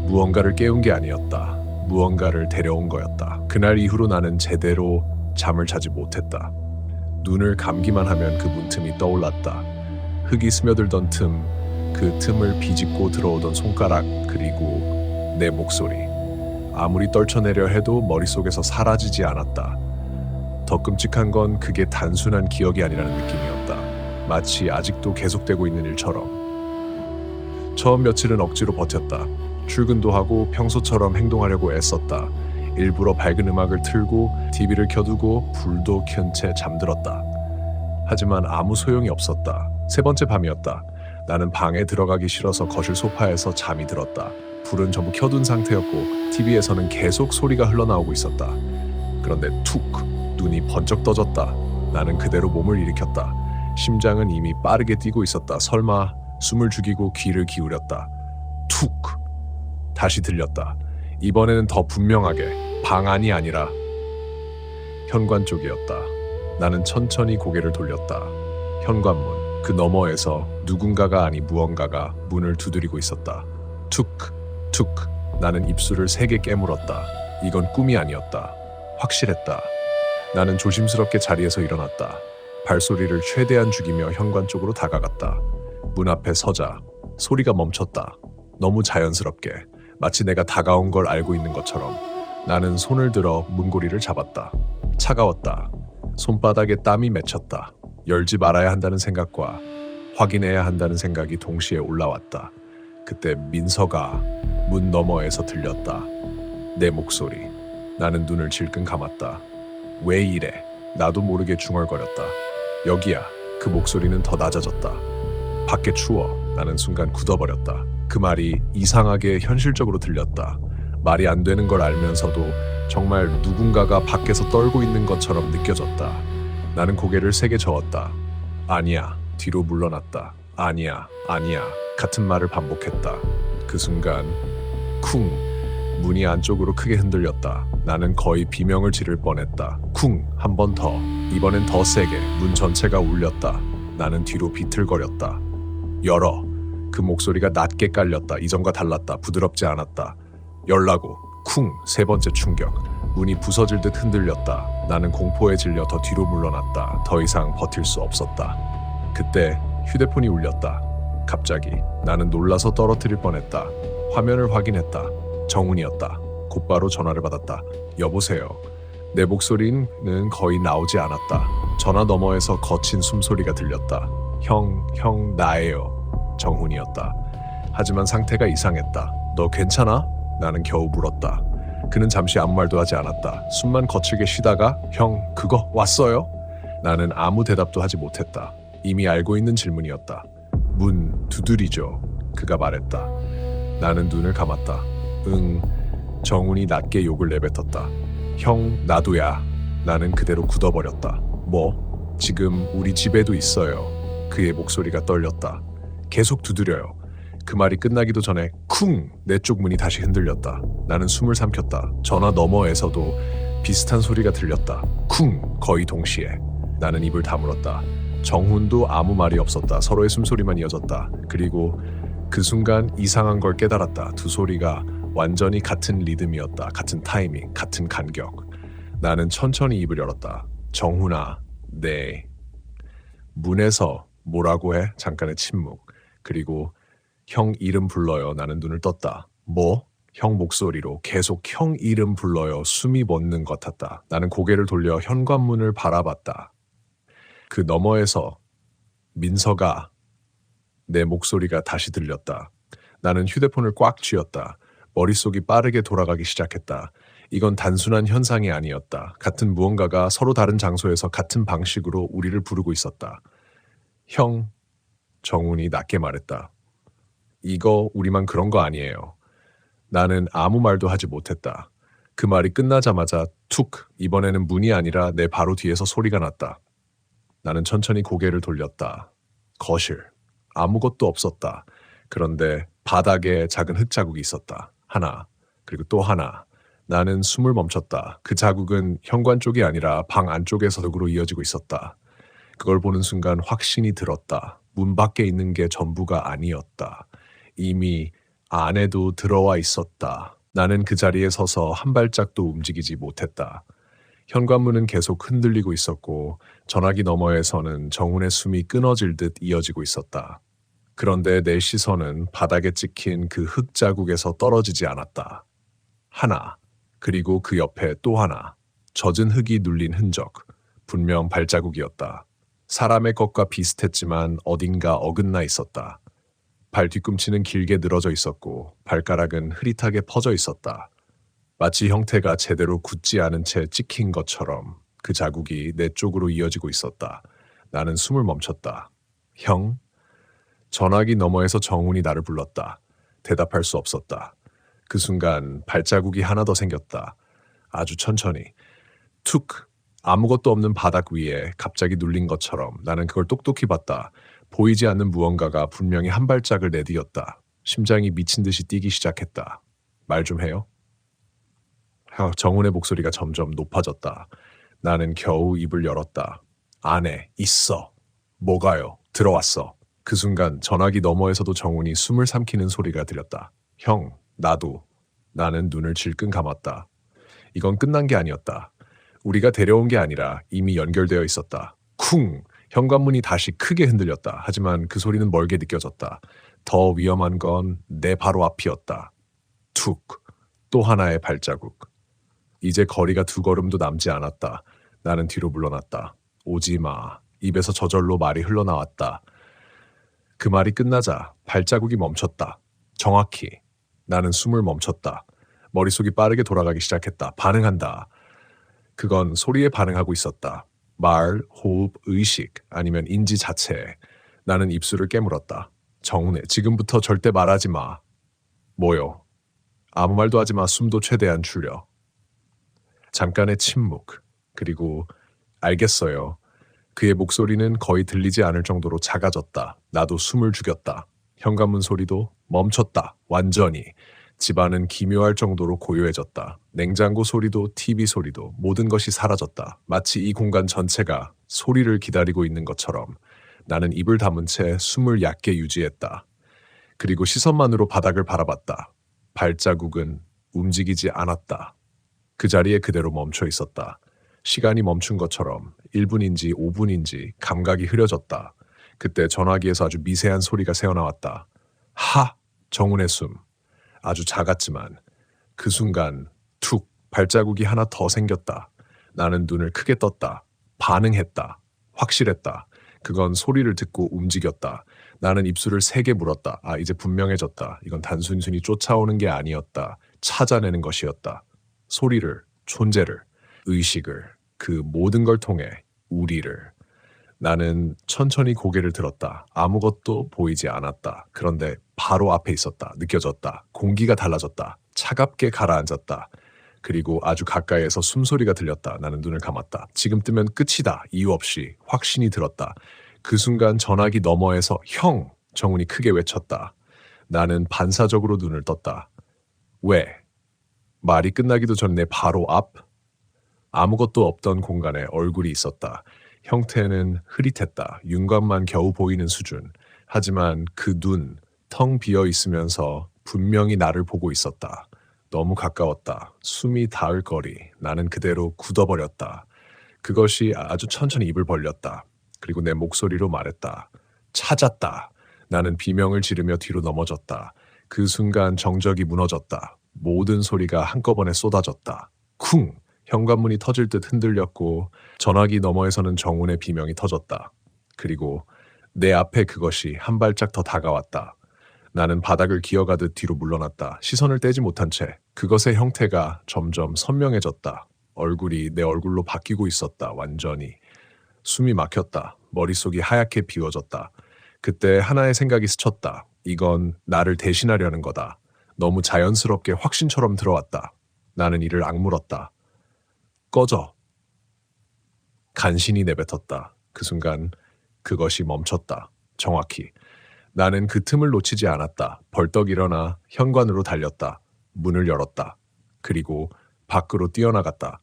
무언가를 깨운 게 아니었다. 무언가를 데려온 거였다. 그날 이후로 나는 제대로 잠을 자지 못했다. 눈을 감기만 하면 그 문틈이 떠올랐다. 흙이 스며들던 틈, 그 틈을 비집고 들어오던 손가락, 그리고 내 목소리. 아무리 떨쳐내려 해도 머릿속에서 사라지지 않았다. 더 끔찍한 건 그게 단순한 기억이 아니라는 느낌이었다. 마치 아직도 계속되고 있는 일처럼. 처음 며칠은 억지로 버텼다. 출근도 하고 평소처럼 행동하려고 애썼다. 일부러 밝은 음악을 틀고 TV를 켜두고 불도 켠 채 잠들었다. 하지만 아무 소용이 없었다. 세 번째 밤이었다. 나는 방에 들어가기 싫어서 거실 소파에서 잠이 들었다. 불은 전부 켜둔 상태였고 TV에서는 계속 소리가 흘러나오고 있었다. 그런데 툭! 눈이 번쩍 떠졌다. 나는 그대로 몸을 일으켰다. 심장은 이미 빠르게 뛰고 있었다. 설마 숨을 죽이고 귀를 기울였다. 툭! 다시 들렸다. 이번에는 더 분명하게 방 안이 아니라 현관 쪽이었다. 나는 천천히 고개를 돌렸다. 현관문, 그 너머에서 누군가가 아니 무언가가 문을 두드리고 있었다. 툭! 툭! 나는 입술을 세게 깨물었다. 이건 꿈이 아니었다. 확실했다. 나는 조심스럽게 자리에서 일어났다. 발소리를 최대한 죽이며 현관 쪽으로 다가갔다. 문 앞에 서자 소리가 멈췄다. 너무 자연스럽게, 마치 내가 다가온 걸 알고 있는 것처럼. 나는 손을 들어 문고리를 잡았다. 차가웠다. 손바닥에 땀이 맺혔다. 열지 말아야 한다는 생각과 확인해야 한다는 생각이 동시에 올라왔다. 그때 민서가 문 너머에서 들렸다. 내 목소리. 나는 눈을 질끈 감았다. 왜 이래? 나도 모르게 중얼거렸다. 여기야. 그 목소리는 더 낮아졌다. 밖에 추워. 나는 순간 굳어버렸다. 그 말이 이상하게 현실적으로 들렸다. 말이 안 되는 걸 알면서도 정말 누군가가 밖에서 떨고 있는 것처럼 느껴졌다. 나는 고개를 세게 저었다. 아니야. 뒤로 물러났다. 아니야. 아니야. 같은 말을 반복했다. 그 순간 쿵! 문이 안쪽으로 크게 흔들렸다. 나는 거의 비명을 지를 뻔했다. 쿵! 한 번 더. 이번엔 더 세게. 문 전체가 울렸다. 나는 뒤로 비틀거렸다. 열어. 그 목소리가 낮게 깔렸다. 이전과 달랐다. 부드럽지 않았다. 열라고. 쿵! 세 번째 충격. 문이 부서질 듯 흔들렸다. 나는 공포에 질려 더 뒤로 물러났다. 더 이상 버틸 수 없었다. 그때 휴대폰이 울렸다. 갑자기 나는 놀라서 떨어뜨릴 뻔했다. 화면을 확인했다. 정훈이었다. 곧바로 전화를 받았다. 여보세요. 내 목소리는 거의 나오지 않았다. 전화 너머에서 거친 숨소리가 들렸다. 형, 나예요. 정훈이었다. 하지만 상태가 이상했다. 너 괜찮아? 나는 겨우 물었다. 그는 잠시 아무 말도 하지 않았다. 숨만 거칠게 쉬다가 형, 그거 왔어요? 나는 아무 대답도 하지 못했다. 이미 알고 있는 질문이었다. 문 두드리죠. 그가 말했다. 나는 눈을 감았다. 응. 정훈이 낮게 욕을 내뱉었다. 형, 나도야. 나는 그대로 굳어버렸다. 뭐? 지금 우리 집에도 있어요. 그의 목소리가 떨렸다. 계속 두드려요. 그 말이 끝나기도 전에 쿵! 내 쪽 문이 다시 흔들렸다. 나는 숨을 삼켰다. 전화 너머에서도 비슷한 소리가 들렸다. 쿵! 거의 동시에. 나는 입을 다물었다. 정훈도 아무 말이 없었다. 서로의 숨소리만 이어졌다. 그리고 그 순간 이상한 걸 깨달았다. 두 소리가 완전히 같은 리듬이었다. 같은 타이밍, 같은 간격. 나는 천천히 입을 열었다. 정훈아, 네. 문에서 뭐라고 해? 잠깐의 침묵. 그리고 형 이름 불러요. 나는 눈을 떴다. 뭐? 형 목소리로 계속 형 이름 불러요. 숨이 멎는 것 같았다. 나는 고개를 돌려 현관문을 바라봤다. 그 너머에서 민서가 내 목소리가 다시 들렸다. 나는 휴대폰을 꽉 쥐었다. 머릿속이 빠르게 돌아가기 시작했다. 이건 단순한 현상이 아니었다. 같은 무언가가 서로 다른 장소에서 같은 방식으로 우리를 부르고 있었다. 형, 정훈이 낮게 말했다. 이거 우리만 그런 거 아니에요. 나는 아무 말도 하지 못했다. 그 말이 끝나자마자 툭! 이번에는 문이 아니라 내 바로 뒤에서 소리가 났다. 나는 천천히 고개를 돌렸다. 거실. 아무것도 없었다. 그런데 바닥에 작은 흙자국이 있었다. 하나, 그리고 또 하나. 나는 숨을 멈췄다. 그 자국은 현관 쪽이 아니라 방 안쪽에서로 이어지고 있었다. 그걸 보는 순간 확신이 들었다. 문 밖에 있는 게 전부가 아니었다. 이미 안에도 들어와 있었다. 나는 그 자리에 서서 한 발짝도 움직이지 못했다. 현관문은 계속 흔들리고 있었고 전화기 너머에서는 정훈의 숨이 끊어질 듯 이어지고 있었다. 그런데 내 시선은 바닥에 찍힌 그 흙 자국에서 떨어지지 않았다. 하나, 그리고 그 옆에 또 하나. 젖은 흙이 눌린 흔적. 분명 발자국이었다. 사람의 것과 비슷했지만 어딘가 어긋나 있었다. 발 뒤꿈치는 길게 늘어져 있었고 발가락은 흐릿하게 퍼져 있었다. 마치 형태가 제대로 굳지 않은 채 찍힌 것처럼 그 자국이 내 쪽으로 이어지고 있었다. 나는 숨을 멈췄다. 형? 전화기 너머에서 정훈이 나를 불렀다. 대답할 수 없었다. 그 순간 발자국이 하나 더 생겼다. 아주 천천히. 툭! 아무것도 없는 바닥 위에 갑자기 눌린 것처럼 나는 그걸 똑똑히 봤다. 보이지 않는 무언가가 분명히 한 발짝을 내디뎠다. 심장이 미친 듯이 뛰기 시작했다. 말 좀 해요? 정훈의 목소리가 점점 높아졌다. 나는 겨우 입을 열었다. 안에 있어. 뭐가요? 들어왔어. 그 순간 전화기 너머에서도 정훈이 숨을 삼키는 소리가 들렸다. 형, 나도. 나는 눈을 질끈 감았다. 이건 끝난 게 아니었다. 우리가 데려온 게 아니라 이미 연결되어 있었다. 쿵! 현관문이 다시 크게 흔들렸다. 하지만 그 소리는 멀게 느껴졌다. 더 위험한 건 내 바로 앞이었다. 툭! 또 하나의 발자국. 이제 거리가 두 걸음도 남지 않았다. 나는 뒤로 물러났다. 오지 마. 입에서 저절로 말이 흘러나왔다. 그 말이 끝나자 발자국이 멈췄다. 정확히. 나는 숨을 멈췄다. 머릿속이 빠르게 돌아가기 시작했다. 반응한다. 그건 소리에 반응하고 있었다. 말, 호흡, 의식, 아니면 인지 자체에. 나는 입술을 깨물었다. 정훈에 지금부터 절대 말하지 마. 뭐요? 아무 말도 하지 마. 숨도 최대한 줄여. 잠깐의 침묵. 그리고 알겠어요. 그의 목소리는 거의 들리지 않을 정도로 작아졌다. 나도 숨을 죽였다. 현관문 소리도 멈췄다. 완전히. 집안은 기묘할 정도로 고요해졌다. 냉장고 소리도 TV 소리도 모든 것이 사라졌다. 마치 이 공간 전체가 소리를 기다리고 있는 것처럼. 나는 입을 다문 채 숨을 얕게 유지했다. 그리고 시선만으로 바닥을 바라봤다. 발자국은 움직이지 않았다. 그 자리에 그대로 멈춰 있었다. 시간이 멈춘 것처럼 1분인지 5분인지 감각이 흐려졌다. 그때 전화기에서 아주 미세한 소리가 새어나왔다. 하! 정훈의 숨. 아주 작았지만 그 순간 툭! 발자국이 하나 더 생겼다. 나는 눈을 크게 떴다. 반응했다. 확실했다. 그건 소리를 듣고 움직였다. 나는 입술을 세게 물었다. 이제 분명해졌다. 이건 단순히 쫓아오는 게 아니었다. 찾아내는 것이었다. 소리를, 존재를, 의식을, 그 모든 걸 통해 우리를. 나는 천천히 고개를 들었다. 아무것도 보이지 않았다. 그런데 바로 앞에 있었다. 느껴졌다. 공기가 달라졌다. 차갑게 가라앉았다. 그리고 아주 가까이에서 숨소리가 들렸다. 나는 눈을 감았다. 지금 뜨면 끝이다. 이유 없이 확신이 들었다. 그 순간 전화기 너머에서 형! 정훈이 크게 외쳤다. 나는 반사적으로 눈을 떴다. 왜? 말이 끝나기도 전 내 바로 앞? 아무것도 없던 공간에 얼굴이 있었다. 형태는 흐릿했다. 윤곽만 겨우 보이는 수준. 하지만 그 눈, 텅 비어 있으면서 분명히 나를 보고 있었다. 너무 가까웠다. 숨이 닿을 거리. 나는 그대로 굳어버렸다. 그것이 아주 천천히 입을 벌렸다. 그리고 내 목소리로 말했다. 찾았다. 나는 비명을 지르며 뒤로 넘어졌다. 그 순간 정적이 무너졌다. 모든 소리가 한꺼번에 쏟아졌다. 쿵! 현관문이 터질 듯 흔들렸고 전화기 너머에서는 정훈의 비명이 터졌다. 그리고 내 앞에 그것이 한 발짝 더 다가왔다. 나는 바닥을 기어가듯 뒤로 물러났다. 시선을 떼지 못한 채 그것의 형태가 점점 선명해졌다. 얼굴이 내 얼굴로 바뀌고 있었다. 완전히. 숨이 막혔다. 머릿속이 하얗게 비워졌다. 그때 하나의 생각이 스쳤다. 이건 나를 대신하려는 거다. 너무 자연스럽게 확신처럼 들어왔다. 나는 이를 악물었다. 꺼져. 간신히 내뱉었다. 그 순간 그것이 멈췄다. 정확히. 나는 그 틈을 놓치지 않았다. 벌떡 일어나 현관으로 달렸다. 문을 열었다. 그리고 밖으로 뛰어나갔다.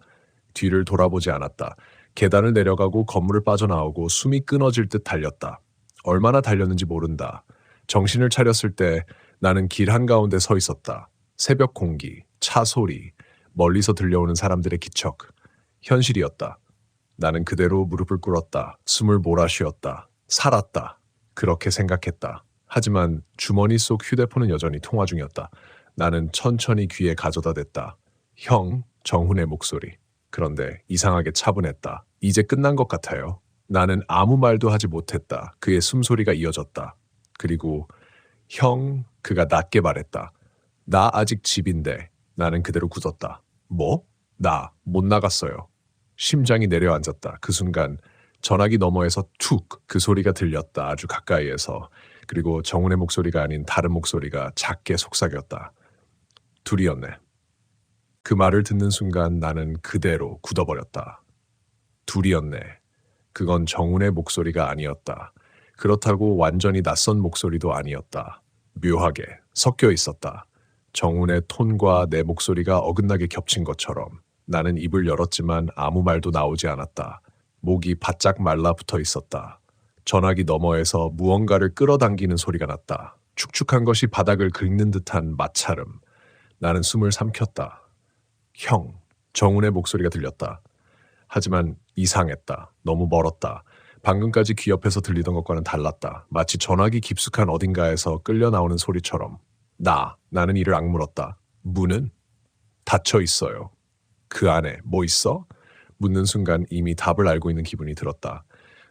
뒤를 돌아보지 않았다. 계단을 내려가고 건물을 빠져나오고 숨이 끊어질 듯 달렸다. 얼마나 달렸는지 모른다. 정신을 차렸을 때 나는 길 한가운데 서 있었다. 새벽 공기, 차 소리, 멀리서 들려오는 사람들의 기척. 현실이었다. 나는 그대로 무릎을 꿇었다. 숨을 몰아쉬었다. 살았다. 그렇게 생각했다. 하지만 주머니 속 휴대폰은 여전히 통화 중이었다. 나는 천천히 귀에 가져다 댔다. 형, 정훈의 목소리. 그런데 이상하게 차분했다. 이제 끝난 것 같아요. 나는 아무 말도 하지 못했다. 그의 숨소리가 이어졌다. 그리고 형, 그가 낮게 말했다. 나 아직 집인데. 나는 그대로 굳었다. 뭐? 나 못 나갔어요. 심장이 내려앉았다. 그 순간 전화기 너머에서 툭 그 소리가 들렸다. 아주 가까이에서. 그리고 정훈의 목소리가 아닌 다른 목소리가 작게 속삭였다. 둘이었네. 그 말을 듣는 순간 나는 그대로 굳어버렸다. 둘이었네. 그건 정훈의 목소리가 아니었다. 그렇다고 완전히 낯선 목소리도 아니었다. 묘하게 섞여 있었다. 정훈의 톤과 내 목소리가 어긋나게 겹친 것처럼 나는 입을 열었지만 아무 말도 나오지 않았다. 목이 바짝 말라붙어 있었다. 전화기 너머에서 무언가를 끌어당기는 소리가 났다. 축축한 것이 바닥을 긁는 듯한 마찰음. 나는 숨을 삼켰다. 형, 정훈의 목소리가 들렸다. 하지만 이상했다. 너무 멀었다. 방금까지 귀 옆에서 들리던 것과는 달랐다. 마치 전화기 깊숙한 어딘가에서 끌려 나오는 소리처럼. 나는 이를 악물었다. 문은 닫혀 있어요. 그 안에 뭐 있어? 묻는 순간 이미 답을 알고 있는 기분이 들었다.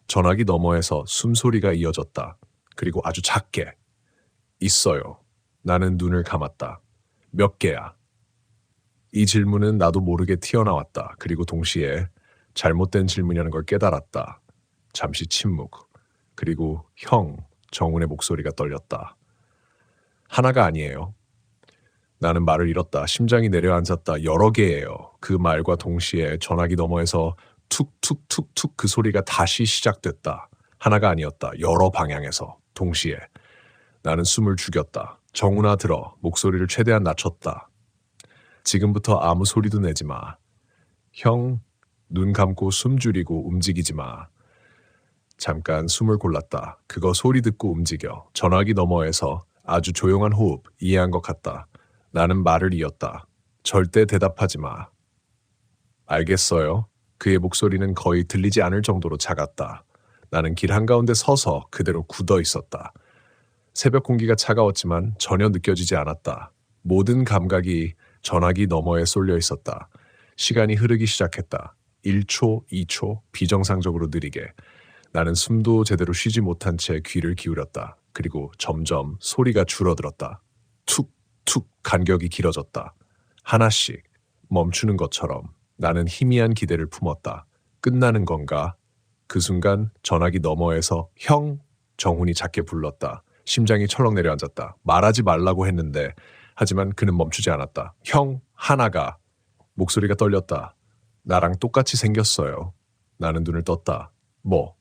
전화기 너머에서 숨소리가 이어졌다. 그리고 아주 작게. 있어요. 나는 눈을 감았다. 몇 개야? 이 질문은 나도 모르게 튀어나왔다. 그리고 동시에 잘못된 질문이라는 걸 깨달았다. 잠시 침묵. 그리고 형, 정훈의 목소리가 떨렸다. 하나가 아니에요. 나는 말을 잃었다. 심장이 내려앉았다. 여러 개예요. 그 말과 동시에 전화기 너머에서 툭툭툭툭 그 소리가 다시 시작됐다. 하나가 아니었다. 여러 방향에서 동시에. 나는 숨을 죽였다. 정훈아 들어. 목소리를 최대한 낮췄다. 지금부터 아무 소리도 내지 마. 형, 눈 감고 숨 줄이고 움직이지 마. 잠깐 숨을 골랐다. 그거 소리 듣고 움직여. 전화기 너머에서 아주 조용한 호흡. 이해한 것 같다. 나는 말을 이었다. 절대 대답하지 마. 알겠어요. 그의 목소리는 거의 들리지 않을 정도로 작았다. 나는 길 한가운데 서서 그대로 굳어 있었다. 새벽 공기가 차가웠지만 전혀 느껴지지 않았다. 모든 감각이 전화기 너머에 쏠려 있었다. 시간이 흐르기 시작했다. 1초, 2초, 비정상적으로 느리게. 나는 숨도 제대로 쉬지 못한 채 귀를 기울였다. 그리고 점점 소리가 줄어들었다. 툭툭 간격이 길어졌다. 하나씩 멈추는 것처럼. 나는 희미한 기대를 품었다. 끝나는 건가? 그 순간 전화기 너머에서 형! 정훈이 작게 불렀다. 심장이 철렁 내려앉았다. 말하지 말라고 했는데 하지만 그는 멈추지 않았다. 형! 하나가. 목소리가 떨렸다. 나랑 똑같이 생겼어요. 나는 눈을 떴다. 뭐?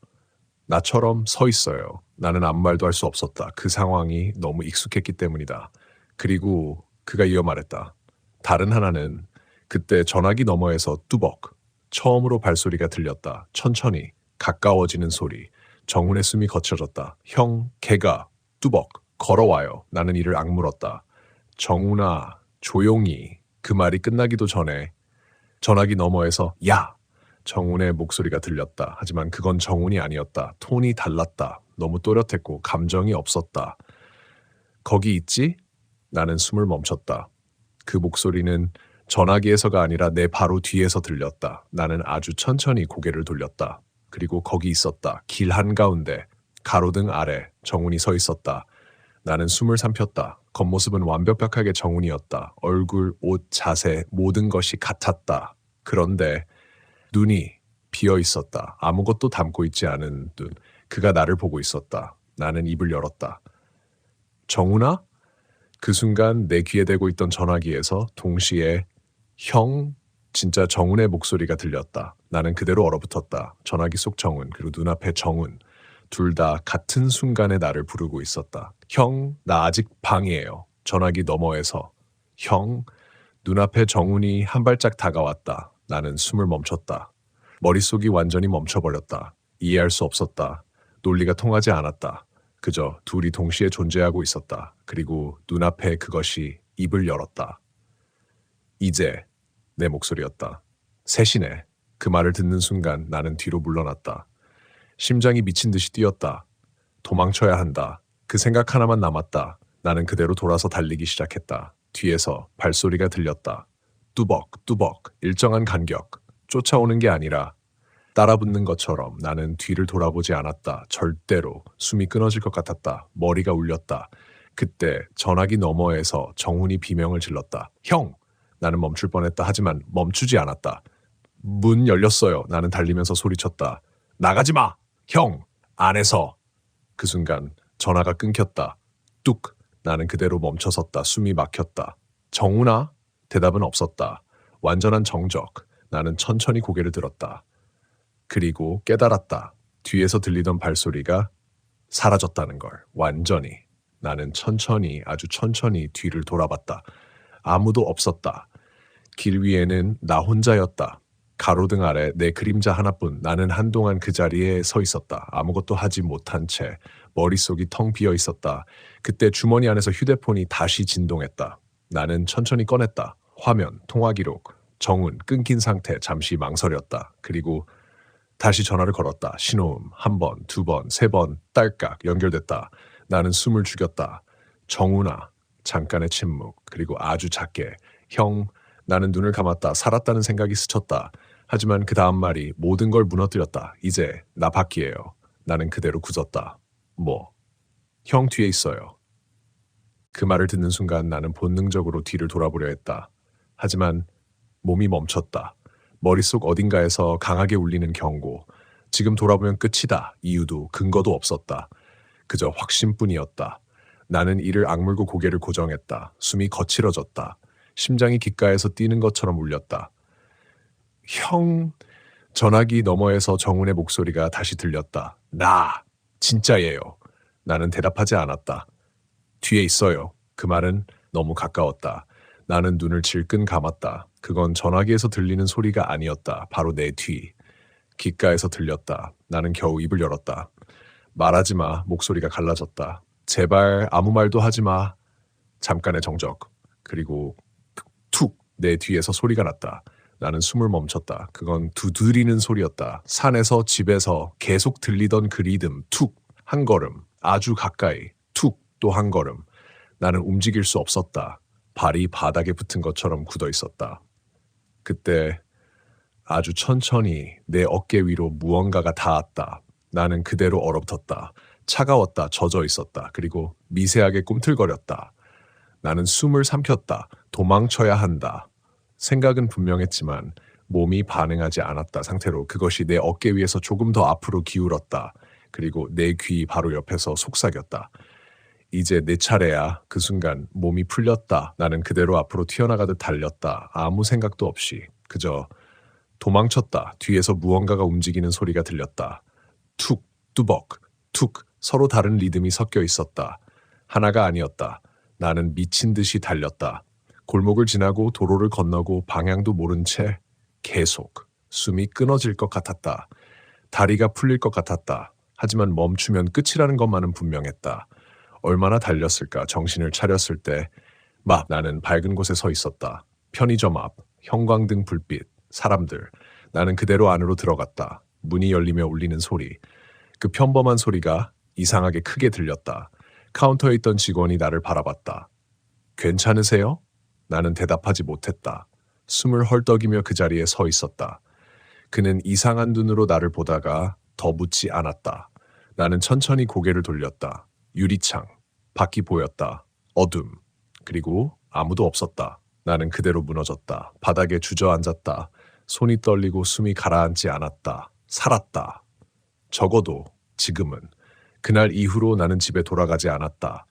나처럼 서 있어요. 나는 아무 말도 할 수 없었다. 그 상황이 너무 익숙했기 때문이다. 그리고 그가 이어 말했다. 다른 하나는 그때 전화기 너머에서 뚜벅. 처음으로 발소리가 들렸다. 천천히 가까워지는 소리. 정훈의 숨이 거쳐졌다. 형, 걔가 뚜벅 걸어와요. 나는 이를 악물었다. 정훈아, 조용히. 그 말이 끝나기도 전에 전화기 너머에서 야! 정훈의 목소리가 들렸다. 하지만 그건 정훈이 아니었다. 톤이 달랐다. 너무 또렷했고 감정이 없었다. 거기 있지? 나는 숨을 멈췄다. 그 목소리는 전화기에서가 아니라 내 바로 뒤에서 들렸다. 나는 아주 천천히 고개를 돌렸다. 그리고 거기 있었다. 길 한가운데 가로등 아래 정훈이 서 있었다. 나는 숨을 삼켰다. 겉모습은 완벽하게 정훈이었다. 얼굴, 옷, 자세 모든 것이 같았다. 그런데 눈이 비어 있었다. 아무것도 담고 있지 않은 눈. 그가 나를 보고 있었다. 나는 입을 열었다. 정훈아? 그 순간 내 귀에 대고 있던 전화기에서 동시에 형, 진짜 정훈의 목소리가 들렸다. 나는 그대로 얼어붙었다. 전화기 속 정훈, 그리고 눈앞에 정훈. 둘 다 같은 순간에 나를 부르고 있었다. 형, 나 아직 방이에요. 전화기 너머에서. 형, 눈앞에 정훈이 한 발짝 다가왔다. 나는 숨을 멈췄다. 머릿속이 완전히 멈춰버렸다. 이해할 수 없었다. 논리가 통하지 않았다. 그저 둘이 동시에 존재하고 있었다. 그리고 눈앞에 그것이 입을 열었다. 이제 내 목소리였다. 셋이네. 그 말을 듣는 순간 나는 뒤로 물러났다. 심장이 미친 듯이 뛰었다. 도망쳐야 한다. 그 생각 하나만 남았다. 나는 그대로 돌아서 달리기 시작했다. 뒤에서 발소리가 들렸다. 뚜벅, 뚜벅, 일정한 간격. 쫓아오는 게 아니라 따라붙는 것처럼. 나는 뒤를 돌아보지 않았다. 절대로. 숨이 끊어질 것 같았다. 머리가 울렸다. 그때 전화기 너머에서 정훈이 비명을 질렀다. 형! 나는 멈출 뻔했다. 하지만 멈추지 않았다. 문 열렸어요. 나는 달리면서 소리쳤다. 나가지 마! 형! 안에서. 그 순간 전화가 끊겼다. 뚝. 나는 그대로 멈춰섰다. 숨이 막혔다. 정훈아? 대답은 없었다. 완전한 정적. 나는 천천히 고개를 들었다. 그리고 깨달았다. 뒤에서 들리던 발소리가 사라졌다는 걸. 완전히. 나는 천천히, 아주 천천히 뒤를 돌아봤다. 아무도 없었다. 길 위에는 나 혼자였다. 가로등 아래 내 그림자 하나뿐. 나는 한동안 그 자리에 서 있었다. 아무것도 하지 못한 채 머릿속이 텅 비어 있었다. 그때 주머니 안에서 휴대폰이 다시 진동했다. 나는 천천히 꺼냈다. 화면, 통화 기록, 정훈, 끊긴 상태. 잠시 망설였다. 그리고 다시 전화를 걸었다. 신호음, 한 번, 두 번, 세 번, 딸깍 연결됐다. 나는 숨을 죽였다. 정훈아. 잠깐의 침묵. 그리고 아주 작게. 형. 나는 눈을 감았다. 살았다는 생각이 스쳤다. 하지만 그 다음 말이 모든 걸 무너뜨렸다. 이제 나 밖이에요. 나는 그대로 굳었다. 뭐? 형 뒤에 있어요. 그 말을 듣는 순간 나는 본능적으로 뒤를 돌아보려 했다. 하지만 몸이 멈췄다. 머릿속 어딘가에서 강하게 울리는 경고. 지금 돌아보면 끝이다. 이유도 근거도 없었다. 그저 확신뿐이었다. 나는 이를 악물고 고개를 고정했다. 숨이 거칠어졌다. 심장이 귓가에서 뛰는 것처럼 울렸다. 형... 전화기 너머에서 정훈의 목소리가 다시 들렸다. 나! 진짜예요. 나는 대답하지 않았다. 뒤에 있어요. 그 말은 너무 가까웠다. 나는 눈을 질끈 감았다. 그건 전화기에서 들리는 소리가 아니었다. 바로 내 뒤. 귓가에서 들렸다. 나는 겨우 입을 열었다. 말하지 마. 목소리가 갈라졌다. 제발 아무 말도 하지 마. 잠깐의 정적. 그리고 툭! 내 뒤에서 소리가 났다. 나는 숨을 멈췄다. 그건 두드리는 소리였다. 산에서 집에서 계속 들리던 그 리듬. 툭! 한 걸음. 아주 가까이. 툭! 또 한 걸음. 나는 움직일 수 없었다. 발이 바닥에 붙은 것처럼 굳어 있었다. 그때 아주 천천히 내 어깨 위로 무언가가 닿았다. 나는 그대로 얼어붙었다. 차가웠다. 젖어 있었다. 그리고 미세하게 꿈틀거렸다. 나는 숨을 삼켰다. 도망쳐야 한다. 생각은 분명했지만 몸이 반응하지 않았다 상태로 그것이 내 어깨 위에서 조금 더 앞으로 기울었다. 그리고 내 귀 바로 옆에서 속삭였다. 이제 내 차례야. 그 순간 몸이 풀렸다. 나는 그대로 앞으로 튀어나가듯 달렸다. 아무 생각도 없이. 그저 도망쳤다. 뒤에서 무언가가 움직이는 소리가 들렸다. 툭, 뚜벅, 툭. 서로 다른 리듬이 섞여 있었다. 하나가 아니었다. 나는 미친 듯이 달렸다. 골목을 지나고 도로를 건너고 방향도 모른 채 계속 숨이 끊어질 것 같았다. 다리가 풀릴 것 같았다. 하지만 멈추면 끝이라는 것만은 분명했다. 얼마나 달렸을까. 정신을 차렸을 때 나는 밝은 곳에 서 있었다. 편의점 앞, 형광등 불빛, 사람들. 나는 그대로 안으로 들어갔다. 문이 열리며 울리는 소리. 그 평범한 소리가 이상하게 크게 들렸다. 카운터에 있던 직원이 나를 바라봤다. 괜찮으세요? 나는 대답하지 못했다. 숨을 헐떡이며 그 자리에 서 있었다. 그는 이상한 눈으로 나를 보다가 더 묻지 않았다. 나는 천천히 고개를 돌렸다. 유리창, 밖이 보였다. 어둠, 그리고 아무도 없었다. 나는 그대로 무너졌다. 바닥에 주저앉았다. 손이 떨리고 숨이 가라앉지 않았다. 살았다. 적어도 지금은. 그날 이후로 나는 집에 돌아가지 않았다.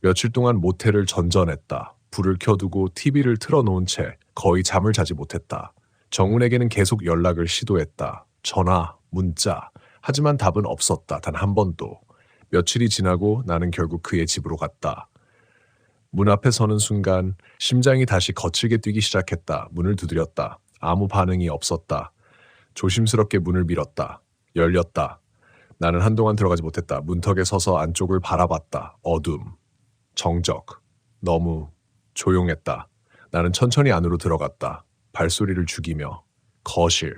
며칠 동안 모텔을 전전했다. 불을 켜두고 TV를 틀어놓은 채 거의 잠을 자지 못했다. 정훈에게는 계속 연락을 시도했다. 전화, 문자. 하지만 답은 없었다. 단 한 번도. 며칠이 지나고 나는 결국 그의 집으로 갔다. 문 앞에 서는 순간 심장이 다시 거칠게 뛰기 시작했다. 문을 두드렸다. 아무 반응이 없었다. 조심스럽게 문을 밀었다. 열렸다. 나는 한동안 들어가지 못했다. 문턱에 서서 안쪽을 바라봤다. 어둠, 정적, 너무 조용했다. 나는 천천히 안으로 들어갔다. 발소리를 죽이며. 거실.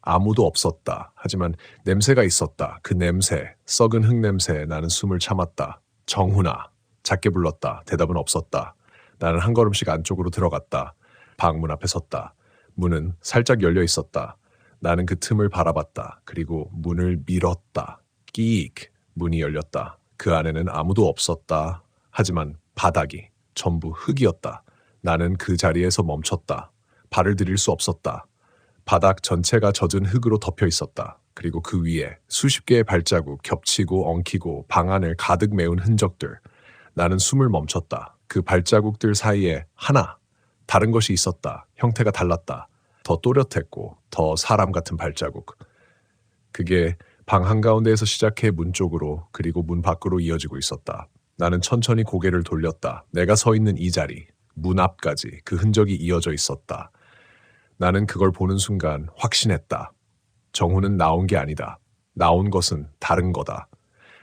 아무도 없었다. 하지만 냄새가 있었다. 그 냄새, 썩은 흙 냄새에 나는 숨을 참았다. 정훈아. 작게 불렀다. 대답은 없었다. 나는 한 걸음씩 안쪽으로 들어갔다. 방문 앞에 섰다. 문은 살짝 열려 있었다. 나는 그 틈을 바라봤다. 그리고 문을 밀었다. 끼익. 문이 열렸다. 그 안에는 아무도 없었다. 하지만 바닥이 전부 흙이었다. 나는 그 자리에서 멈췄다. 발을 들일 수 없었다. 바닥 전체가 젖은 흙으로 덮여 있었다. 그리고 그 위에 수십 개의 발자국, 겹치고 엉키고 방 안을 가득 메운 흔적들. 나는 숨을 멈췄다. 그 발자국들 사이에 하나, 다른 것이 있었다. 형태가 달랐다. 더 또렷했고 더 사람 같은 발자국. 그게 방 한가운데에서 시작해 문 쪽으로 그리고 문 밖으로 이어지고 있었다. 나는 천천히 고개를 돌렸다. 내가 서 있는 이 자리, 문 앞까지 그 흔적이 이어져 있었다. 나는 그걸 보는 순간 확신했다. 정훈은 나온 게 아니다. 나온 것은 다른 거다.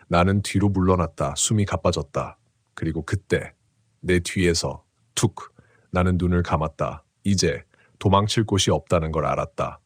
나는 뒤로 물러났다. 숨이 가빠졌다. 그리고 그때 내 뒤에서 툭 나는 눈을 감았다. 이제 도망칠 곳이 없다는 걸 알았다.